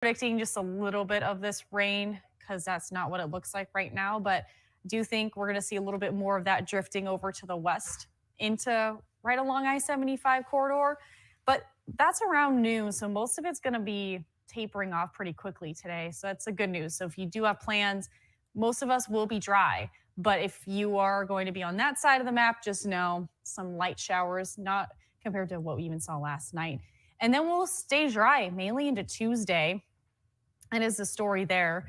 predicting just a little bit of this rain because that's not what it looks like right now. But do think we're going to see a little bit more of that drifting over to the west into right along I-75 corridor. But that's around noon. So most of it's going to be tapering off pretty quickly today. So that's the good news. So if you do have plans, most of us will be dry. But if you are going to be on that side of the map, just know some light showers, not compared to what we even saw last night. And then we'll stay dry mainly into Tuesday. And is the story there.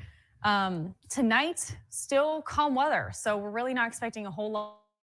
Tonight, still calm weather. So we're really not expecting a whole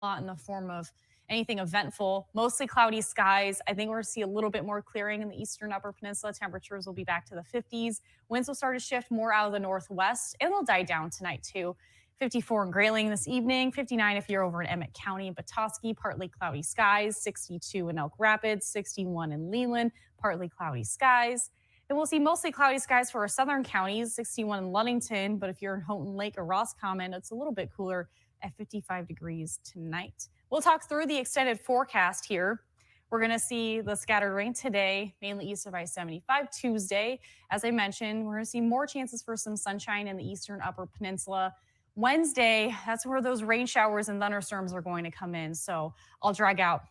lot in the form of anything eventful. Mostly cloudy skies. I think we're going to see a little bit more clearing in the eastern upper peninsula. Temperatures will be back to the 50s. Winds will start to shift more out of the northwest, and they'll die down tonight too. 54 in Grayling this evening, 59 if you're over in Emmett County and Petoskey, partly cloudy skies, 62 in Elk Rapids, 61 in Leland, partly cloudy skies. And we'll see mostly cloudy skies for our southern counties, 61 in Ludington. But if you're in Houghton Lake or Roscommon, it's a little bit cooler at 55 degrees tonight. We'll talk through the extended forecast here. We're going to see the scattered rain today, mainly east of I-75. Tuesday, as I mentioned, we're going to see more chances for some sunshine in the eastern upper peninsula. Wednesday, that's where those rain showers and thunderstorms are going to come in. So I'll drag out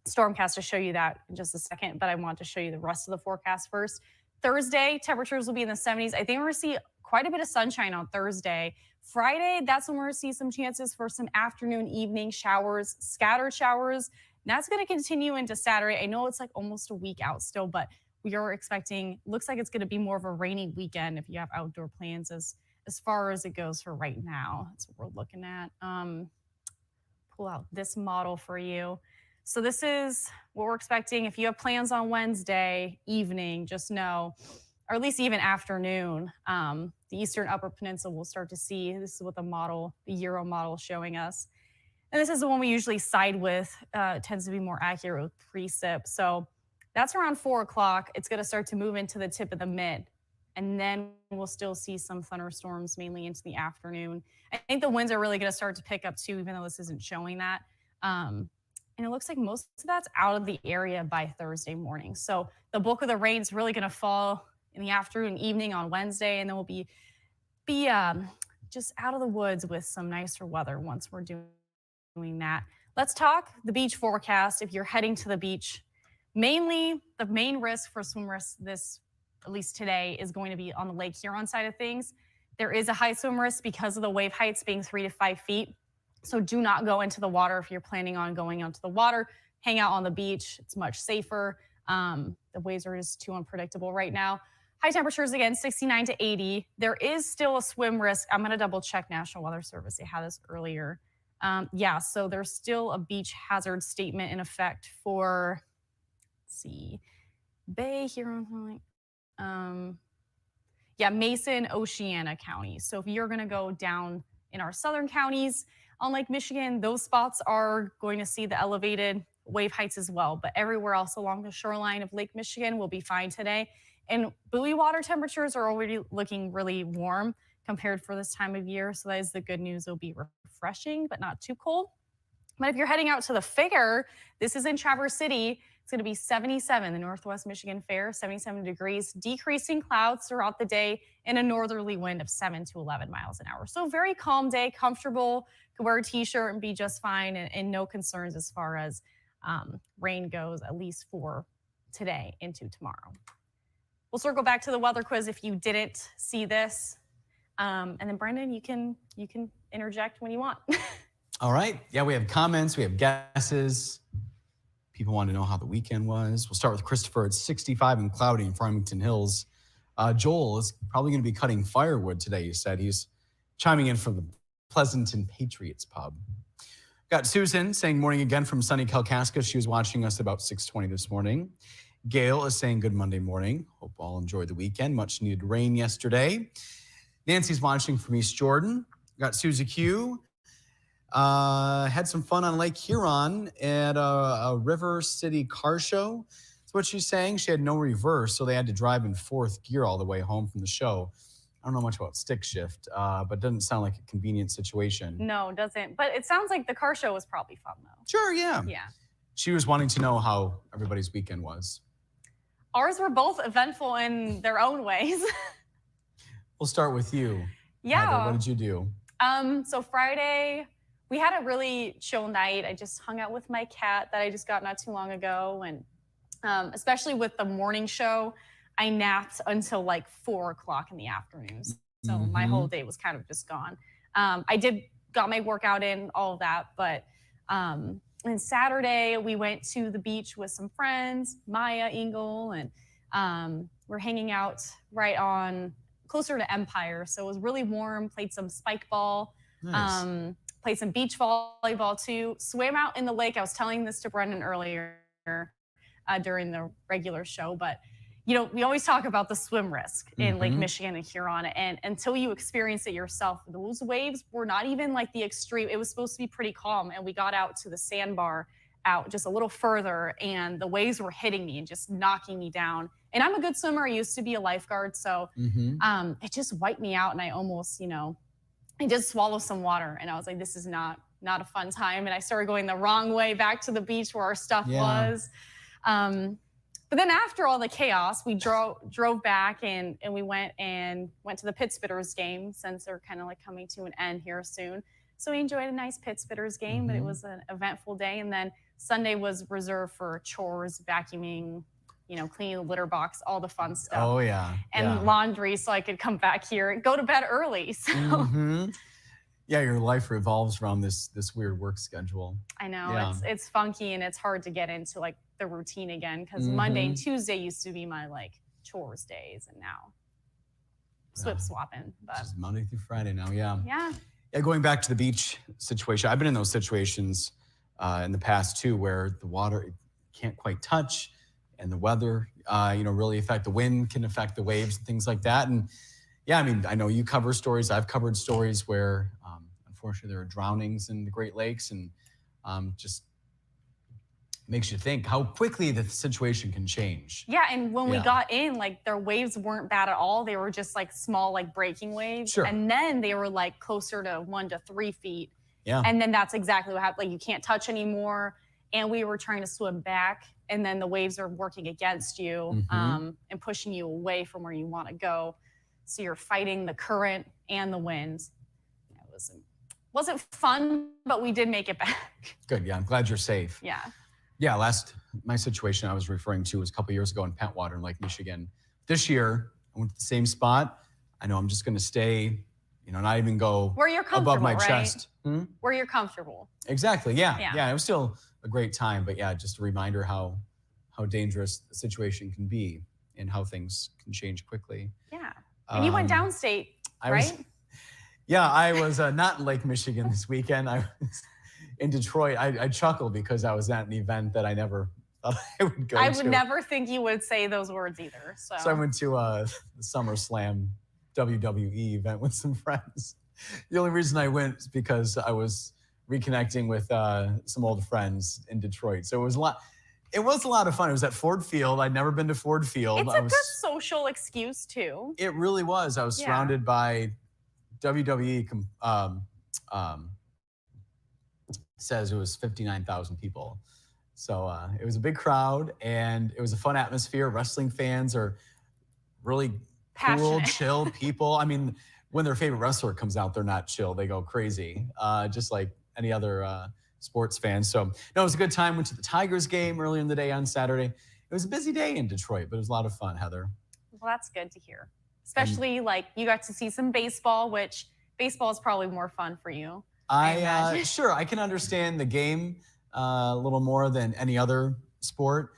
Stormcast to show you that in just a second, but I want to show you the rest of the forecast first. Thursday, temperatures will be in the 70s. I think we're going to see quite a bit of sunshine on Thursday. Friday, that's when we're going to see some chances for some afternoon, evening showers, scattered showers. And that's going to continue into Saturday. I know it's like almost a week out still, but we are expecting, looks like it's going to be more of a rainy weekend if you have outdoor plans as far as it goes for right now. That's what we're looking at. Pull out this model for you. So this is what we're expecting. If you have plans on Wednesday evening, just know, or at least even afternoon, the eastern upper peninsula will start to see. This is what the model, the Euro model is showing us. And this is the one we usually side with. It tends to be more accurate with precip. So that's around 4 o'clock. It's going to start to move into the tip of the mid. And then we'll still see some thunderstorms mainly into the afternoon. I think the winds are really going to start to pick up too, even though this isn't showing that. And it looks like most of that's out of the area by Thursday morning. So the bulk of the rain is really going to fall in the afternoon, evening on Wednesday, and then we'll be just out of the woods with some nicer weather once we're doing that. Let's talk the beach forecast. If you're heading to the beach, mainly the main risk for swim risks this, at least today, is going to be on the Lake Huron side of things. There is a high swim risk because of the wave heights being 3 to 5 feet. So do not go into the water if you're planning on going onto the water. Hang out on the beach. It's much safer. The waves are just too unpredictable right now. High temperatures, again, 69 to 80. There is still a swim risk. I'm going to double check National Weather Service. They had this earlier. Yeah, so there's still a beach hazard statement in effect for, let's see, Bay, Huron, yeah, Mason, Oceana counties. So if you're going to go down in our southern counties on Lake Michigan, those spots are going to see the elevated wave heights as well. But everywhere else along the shoreline of Lake Michigan will be fine today. And buoy water temperatures are already looking really warm compared for this time of year. So that is the good news. It'll be refreshing, but not too cold. But if you're heading out to the fair, this is in Traverse City. It's going to be 77, the Northwest Michigan Fair, 77 degrees, decreasing clouds throughout the day, and a northerly wind of 7 to 11 miles an hour. So very calm day, comfortable, could wear a t-shirt and be just fine, and no concerns as far as rain goes, at least for today into tomorrow. We'll circle back to the weather quiz if you didn't see this. And then Brendan, you can interject when you want. All right. Yeah, we have comments, we have guesses. People want to know how the weekend was. We'll start with Christopher. It's 65 and cloudy in Farmington Hills. Joel is probably going to be cutting firewood today, he said. He's chiming in from the Pleasanton Patriots pub. Got Susan saying morning again from sunny Kalkaska. She was watching us about 6:20 this morning. Gail is saying good Monday morning. Hope all enjoyed the weekend. Much needed rain yesterday. Nancy's watching from East Jordan. Got Susie Q. Had some fun on Lake Huron at a River City car show. That's what she's saying. She had no reverse, so they had to drive in fourth gear all the way home from the show. I don't know much about stick shift, but it doesn't sound like a convenient situation. No, it doesn't. But it sounds like the car show was probably fun, though. Sure, yeah. Yeah. She was wanting to know how everybody's weekend was. Ours were both eventful in their own ways. We'll start with you. Yeah. Heather, what did you do? So Friday, we had a really chill night. I just hung out with my cat that I just got not too long ago. And especially with the morning show, I napped until like 4 o'clock in the afternoon. So my whole day was kind of just gone. I got my workout in, all of that. But and Saturday, we went to the beach with some friends, Maya, Engel, and we're hanging out right on closer to Empire. So it was really warm, played some spike ball, Nice. played some beach volleyball too, swam out in the lake. I was telling this to Brendan earlier during the regular show, but we always talk about the swim risk in Lake Michigan and Huron, and until you experience it yourself, those waves were not even like the extreme. It was supposed to be pretty calm, and we got out to the sandbar out just a little further, and the waves were hitting me and just knocking me down. And I'm a good swimmer. I used to be a lifeguard, so it just wiped me out, and I almost, I did swallow some water, and I was like, this is not a fun time. And I started going the wrong way back to the beach where our stuff was. But then after all the chaos, we drove back and we went to the Pit Spitters game, since they're kind of like coming to an end here soon. So we enjoyed a nice Pit Spitters game, but it was an eventful day. And then Sunday was reserved for chores, vacuuming, cleaning the litter box, all the fun stuff. Oh yeah. And laundry, so I could come back here and go to bed early. So yeah, your life revolves around this weird work schedule. I know it's funky, and it's hard to get into like the routine again, because Monday and Tuesday used to be my like chores days, and now swapping. But just Monday through Friday now. Yeah. Yeah. Going back to the beach situation, I've been in those situations in the past too, where the water can't quite touch, and the weather, really affect the wind, can affect the waves and things like that. And yeah, I mean, I know you cover stories. I've covered stories where, unfortunately, there are drownings in the Great Lakes, and just makes you think how quickly the situation can change. Yeah, and when we got in, like their waves weren't bad at all. They were just like small, like breaking waves. Sure. And then they were like closer to 1 to 3 feet. Yeah. And then that's exactly what happened. Like you can't touch anymore. And we were trying to swim back, and then the waves are working against you and pushing you away from where you want to go. So you're fighting the current and the wind. It wasn't fun, but we did make it back. Good. Yeah, I'm glad you're safe. Yeah. Yeah, my situation I was referring to was a couple years ago in Pentwater in Lake Michigan. This year, I went to the same spot. I know I'm just going to stay, not even go where you're comfortable, above my right? chest. Where you're comfortable. Exactly. Yeah. It was still a great time, but yeah, just a reminder how dangerous the situation can be and how things can change quickly. Yeah. And you went downstate, right? I was not in Lake Michigan this weekend. I was in Detroit. I chuckled because I was at an event that I never thought I would go to. I would never think you would say those words either. So I went to the SummerSlam WWE event with some friends. The only reason I went is because I was reconnecting with some old friends in Detroit. So it was a lot. It was a lot of fun. It was at Ford Field. I'd never been to Ford Field. It's a good social excuse too. It really was. I was surrounded by WWE. Says it was 59,000 people. So it was a big crowd, and it was a fun atmosphere. Wrestling fans are really cool, chill people. I mean, when their favorite wrestler comes out, they're not chill. They go crazy, just like any other sports fans. So no, it was a good time. Went to the Tigers game earlier in the day on Saturday. It was a busy day in Detroit, but it was a lot of fun, Heather. Well, that's good to hear. Especially like you got to see some baseball, which baseball is probably more fun for you. Sure, I can understand the game a little more than any other sport.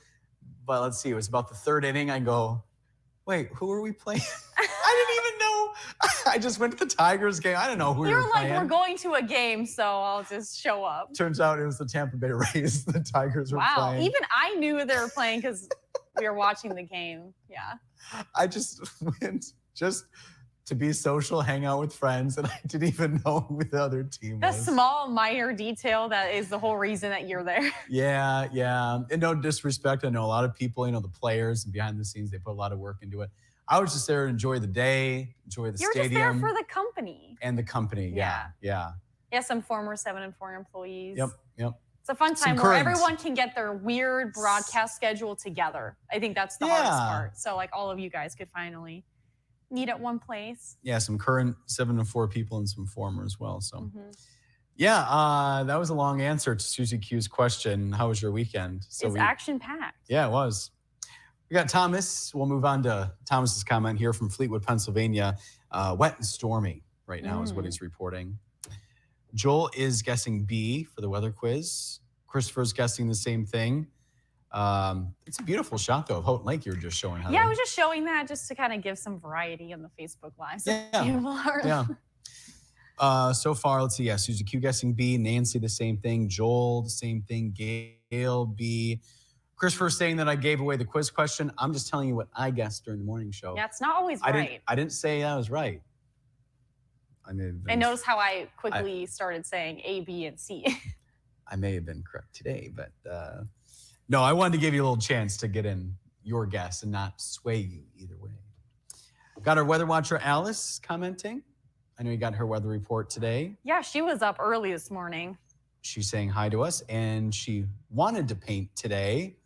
But let's see, it was about the third inning. I go, wait, who are we playing? I didn't even know. I just went to the Tigers game. I don't know who we were playing. You're like, we're going to a game, so I'll just show up. Turns out it was the Tampa Bay Rays the Tigers were playing. Wow, even I knew they were playing because we were watching the game. Yeah. I just went just to be social, hang out with friends, and I didn't even know who the other team was. The small, minor detail that is the whole reason that you're there. Yeah. And no disrespect. I know a lot of people, the players and behind the scenes, they put a lot of work into it. I was just there to enjoy the day, enjoy the stadium. You're just there for the company. And the company, yeah. Yeah, some former 7 and 4 employees. Yep. It's a fun Some time where current- everyone can get their weird broadcast schedule together. I think that's the hardest part. So like all of you guys could finally meet at one place. Yeah, some current 7 to 4 people and some former as well. So Mhm. that was a long answer to Susie Q's question. How was your weekend? So It's action-packed. Yeah, it was. We got Thomas. We'll move on to Thomas's comment here from Fleetwood, Pennsylvania. Wet and stormy right now is what he's reporting. Joel is guessing B for the weather quiz. Christopher's guessing the same thing. It's a beautiful shot, though, of Houghton Lake you were just showing, Heather. Yeah, I was just showing that just to kind of give some variety in the Facebook Live. So So far, let's see. Yeah, Susie Q guessing B. Nancy, the same thing. Joel, the same thing. Gail, B. Christopher saying that I gave away the quiz question. I'm just telling you what I guessed during the morning show. Yeah, it's not always right. I didn't say I was right. I noticed how I quickly started saying A, B, and C. I may have been correct today, but no, I wanted to give you a little chance to get in your guess and not sway you either way. Got our weather watcher, Alice, commenting. I know you got her weather report today. Yeah, she was up early this morning. She's saying hi to us, and she wanted to paint today.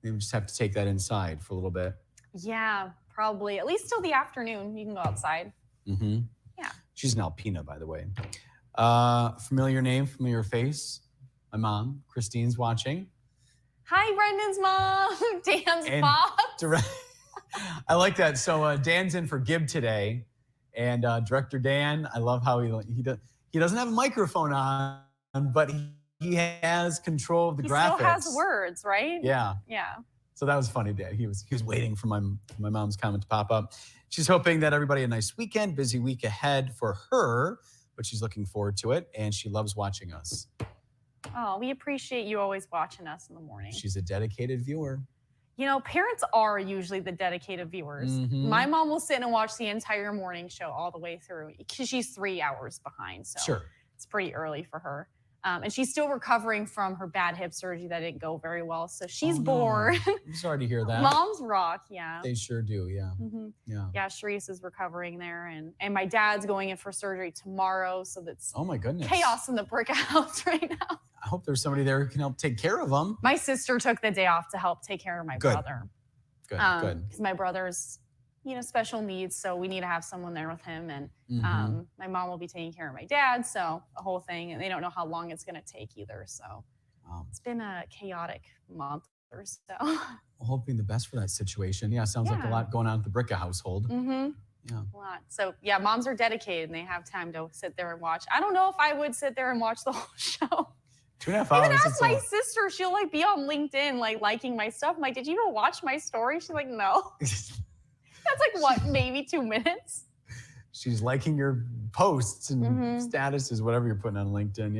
Maybe we just have to take that inside for a little bit. Yeah, probably. At least till the afternoon. You can go outside. Mm-hmm. Yeah. She's an Alpina, by the way. Familiar name, familiar face. My mom, Christine's watching. Hi, Brendan's mom. Dan's mom. I like that. So Dan's in for Gib today, and director Dan, I love how he doesn't have a microphone on, but he has control of the graphics. He still has words, right? Yeah. Yeah. So that was funny, Dad. He was waiting for my mom's comment to pop up. She's hoping that everybody a nice weekend, busy week ahead for her, but she's looking forward to it, and she loves watching us. Oh, we appreciate you always watching us in the morning. She's a dedicated viewer. You know, parents are usually the dedicated viewers. Mm-hmm. My mom will sit and watch the entire morning show all the way through because she's 3 hours behind. So it's pretty early for her. And she's still recovering from her bad hip surgery that didn't go very well. So she's bored. I'm sorry to hear that. Moms rock, yeah. They sure do, yeah. Mm-hmm. Yeah. Yeah, Sharice is recovering there. And my dad's going in for surgery tomorrow. So that's oh my goodness, chaos in the Bricca house right now. I hope there's somebody there who can help take care of them. My sister took the day off to help take care of my brother. Good. Because my brother's, special needs, so we need to have someone there with him. And my mom will be taking care of my dad, so a whole thing. And they don't know how long it's going to take either. So it's been a chaotic month or so. Well, hoping the best for that situation. Yeah, sounds like a lot going on at the Bricca household. Mm-hmm. Yeah. A lot. So yeah, moms are dedicated and they have time to sit there and watch. I don't know if I would sit there and watch the whole show. 2.5 hours. Even ask my sister, she'll be on LinkedIn, liking my stuff. I'm like, did you even watch my story? She's like, no. That's maybe 2 minutes? She's liking your posts and statuses, whatever you're putting on LinkedIn.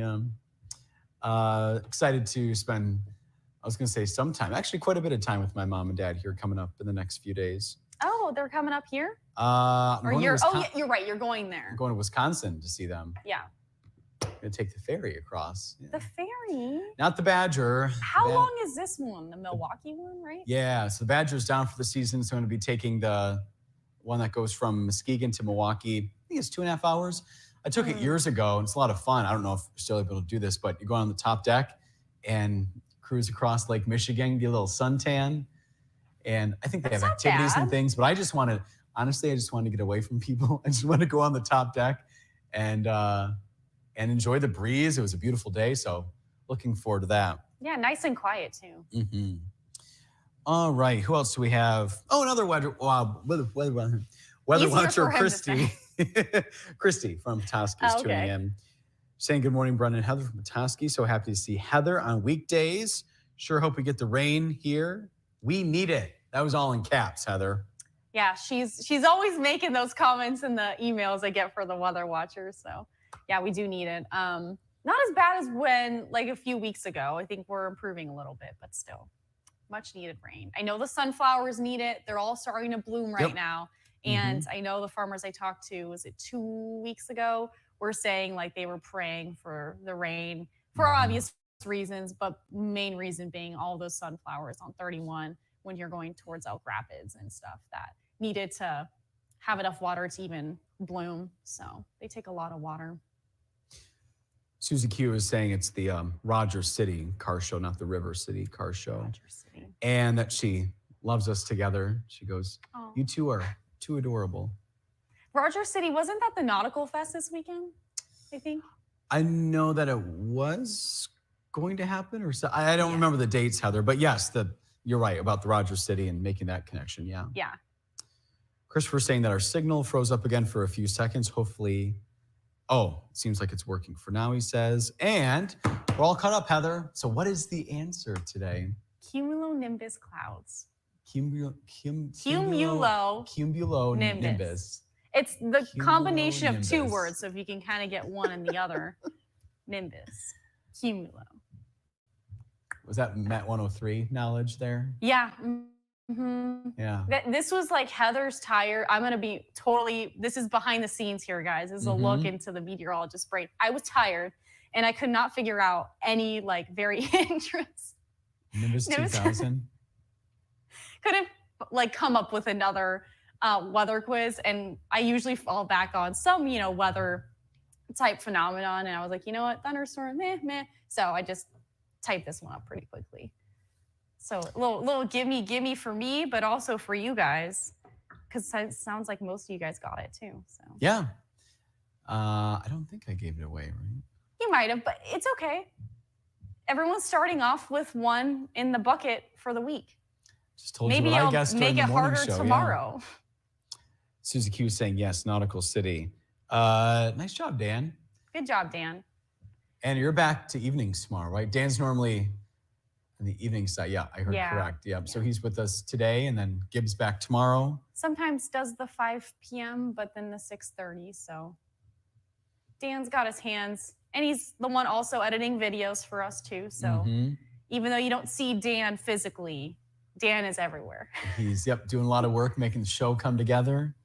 Yeah. Excited to spend, I was going to say some time, actually quite a bit of time with my mom and dad here coming up in the next few days. Oh, they're coming up here? Yeah, you're right. You're going there. I'm going to Wisconsin to see them. Yeah. I'm going to take the ferry across. Yeah. The ferry? Not the Badger. How long is this one? The Milwaukee one, right? Yeah. So the Badger's down for the season. So I'm going to be taking the one that goes from Muskegon to Milwaukee. I think it's 2.5 hours. I took it years ago, and it's a lot of fun. I don't know if you're still able to do this, but you go on the top deck and cruise across Lake Michigan, get a little suntan. And I think they have activities and things, but I just want to get away from people. I just want to go on the top deck and enjoy the breeze. It was a beautiful day, so looking forward to that. Yeah, nice and quiet too. Mm-hmm. All right, who else do we have? Oh, another weather watcher, Christy. Christy from Petoskey is tuning in. Saying good morning, Brendan and Heather from Petoskey. So happy to see Heather on weekdays. Sure hope we get the rain here. We need it. That was all in caps, Heather. Yeah, she's always making those comments in the emails I get for the weather watchers. So yeah, we do need it. Not as bad as when a few weeks ago. I think we're improving a little bit, but still much needed rain. I know the sunflowers need it. They're all starting to bloom right now. And I know the farmers I talked to, was it 2 weeks ago, were saying they were praying for the rain for obvious reasons, but main reason being all those sunflowers on 31 when you're going towards Elk Rapids and stuff that needed to have enough water to even bloom. So they take a lot of water. Susie Q is saying it's the Rogers City car show, not the River City car show. Roger City. And that she loves us together. She goes, Oh. you two are too adorable. Roger City, wasn't that the Nautical Fest this weekend? I think. I know that it was going to happen, or so. I don't remember the dates, Heather. But yes, you're right about the Rogers City and making that connection. Yeah. Yeah. Christopher's saying that our signal froze up again for a few seconds. Hopefully, it seems like it's working for now, he says. And we're all caught up, Heather. So what is the answer today? Cumulonimbus clouds. Cumulonimbus. It's the combination of two Cumulonimbus. words, so if you can kind of get one and the other. Nimbus. Cumulo. Was that Met 103 knowledge there? Yeah. Mm-hmm. Yeah. This was like Heather's tire. I'm going to be this is behind the scenes here, guys. This is a look into the meteorologist brain. I was tired and I could not figure out any like variations. Nimbus 2000. Couldn't like come up with another weather quiz. And I usually fall back on some, weather type phenomenon. And I was like, you know what? Thunderstorm, meh. So I just typed this one up pretty quickly. So a little gimme for me, but also for you guys, because it sounds like most of you guys got it too. So Yeah. I don't think I gave it away, right? you might have, but it's okay. Everyone's starting off with one in the bucket for the week. Just told Maybe you what I'll I guessed during make the it morning harder show. tomorrow. Yeah. Susie Q saying yes, Nautical City. Nice job, Dan. Good job, Dan. And you're back to evenings tomorrow, right? Dan's normally on the evening side. Yeah, I heard correct. Yep. So he's with us today, and then Gibbs back tomorrow. Sometimes does the 5 p.m., but then the 6:30. So Dan's got his hands, and he's the one also editing videos for us too. So even though you don't see Dan physically, Dan is everywhere. He's doing a lot of work making the show come together.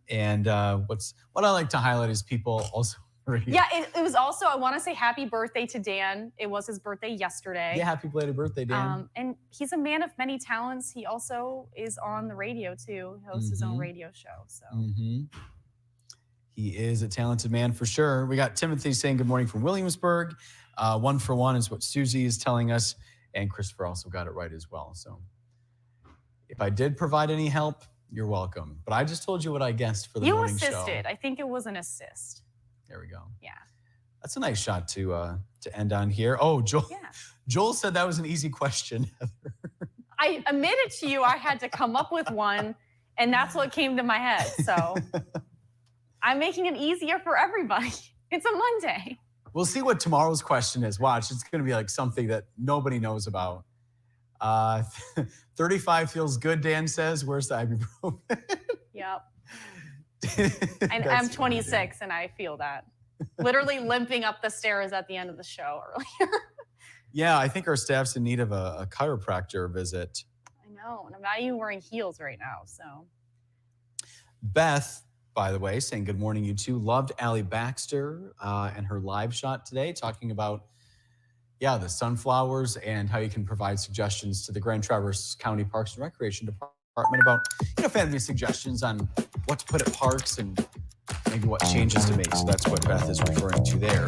And what I like to highlight is people also. Yeah, it was also, I want to say happy birthday to Dan. It was his birthday yesterday. Yeah, happy belated birthday, Dan. And he's a man of many talents. He also is on the radio too. He hosts his own radio show. So he is a talented man for sure. We got Timothy saying good morning from Williamsburg. 1 for 1 is what Susie is telling us. And Christopher also got it right as well. So if I did provide any help, you're welcome. But I just told you what I guessed for the morning show. You assisted. I think it was an assist. There we go. Yeah. That's a nice shot to end on here. Oh, Joel. Yeah. Joel said that was an easy question, Heather. I admitted to you I had to come up with one, and that's what came to my head. So I'm making it easier for everybody. It's a Monday. We'll see what tomorrow's question is. Watch, it's going to be like something that nobody knows about. 35 feels good, Dan says. Where's the ibuprofen? Yep. And I'm 26 and I feel that. Literally limping up the stairs at the end of the show earlier. Yeah, I think our staff's in need of a chiropractor visit. I know, and I'm not even wearing heels right now, so. Beth, by the way, saying good morning, you two. Loved Allie Baxter and her live shot today, talking about, the sunflowers and how you can provide suggestions to the Grand Traverse County Parks and Recreation Department about, family suggestions on what to put at parks and maybe what changes to make. So that's what Beth is referring to there.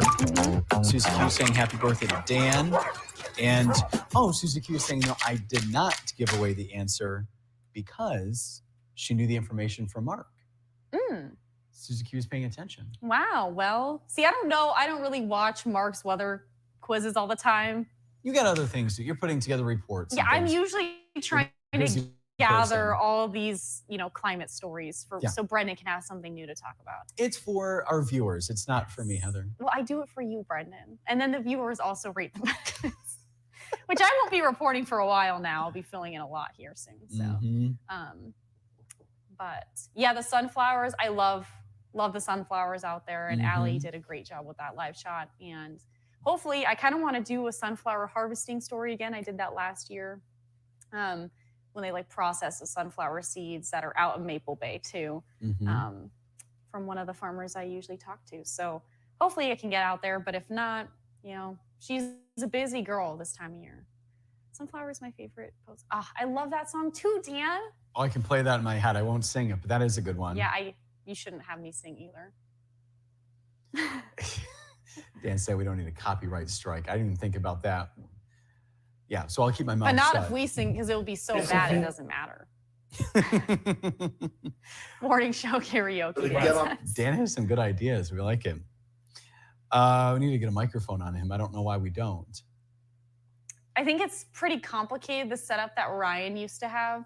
Susie Q saying happy birthday to Dan. And, Susie Q saying, no, I did not give away the answer because she knew the information from Mark. Susie Q is paying attention. Wow. Well, see, I don't know. I don't really watch Mark's weather quizzes all the time. You got other things to do. You're putting together reports. Yeah, I'm usually trying to gather all these, climate stories so Brendan can have something new to talk about. It's for our viewers. It's not for me, Heather. Well, I do it for you, Brendan. And then the viewers also rate the quiz, which I won't be reporting for a while now. I'll be filling in a lot here soon. So, but yeah, the sunflowers, I love the sunflowers out there. And Allie did a great job with that live shot. And hopefully, I kind of want to do a sunflower harvesting story again. I did that last year. When they process the sunflower seeds that are out of Maple Bay too, from one of the farmers I usually talk to. So hopefully I can get out there, but if not, she's a busy girl this time of year. Sunflower is my favorite post. I love that song too, Dan. Oh, I can play that in my head. I won't sing it, but that is a good one. Yeah, you shouldn't have me sing either. Dan said we don't need a copyright strike. I didn't even think about that. Yeah, so I'll keep my mouth But not shut. if we sing, because it will be so bad it doesn't matter. Morning show karaoke. Dan has some good ideas. We like it. We need to get a microphone on him. I don't know why we don't. I think it's pretty complicated, the setup that Ryan used to have.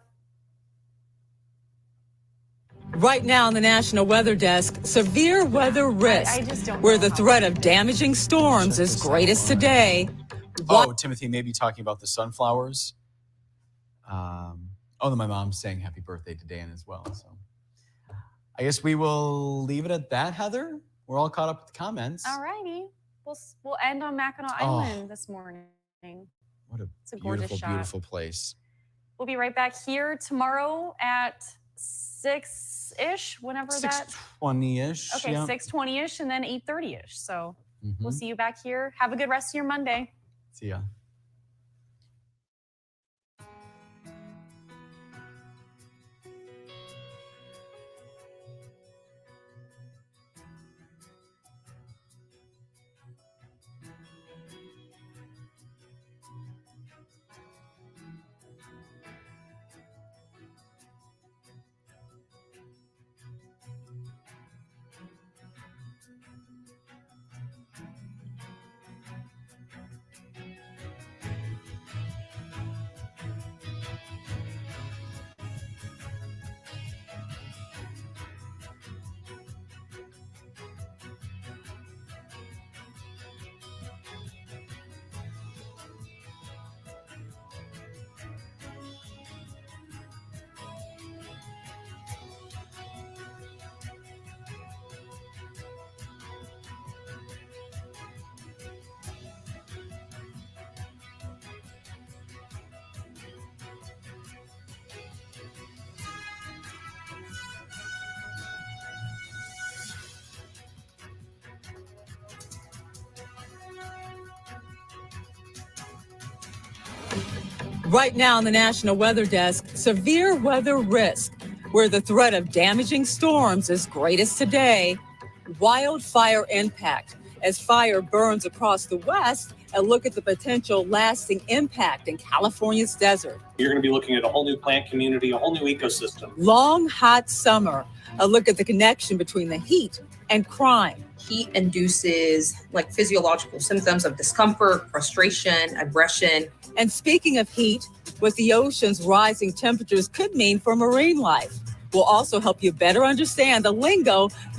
Right now on the National Weather Desk, severe weather risk, I just don't where know the how threat to of do it. damaging storms is greatest today. Oh, Timothy may be talking about the sunflowers. Then my mom's saying happy birthday to Dan as well. So I guess we will leave it at that, Heather. We're all caught up with the comments. All righty. We'll end on Mackinac Island this morning. What a It's a gorgeous beautiful, shot. beautiful place. We'll be right back here tomorrow at 6-ish, whenever that. 6:20-ish. Okay, yeah. 6:20-ish and then 8:30-ish. So we'll see you back here. Have a good rest of your Monday. See ya. Right now on the National Weather Desk, severe weather risk, where the threat of damaging storms is greatest today. Wildfire impact, as fire burns across the West, and look at the potential lasting impact in California's desert. You're going to be looking at a whole new plant community, a whole new ecosystem. Long, hot summer, a look at the connection between the heat and crime. Heat induces like physiological symptoms of discomfort, frustration, aggression. And speaking of heat, what the ocean's rising temperatures could mean for marine life. We'll also help you better understand the lingo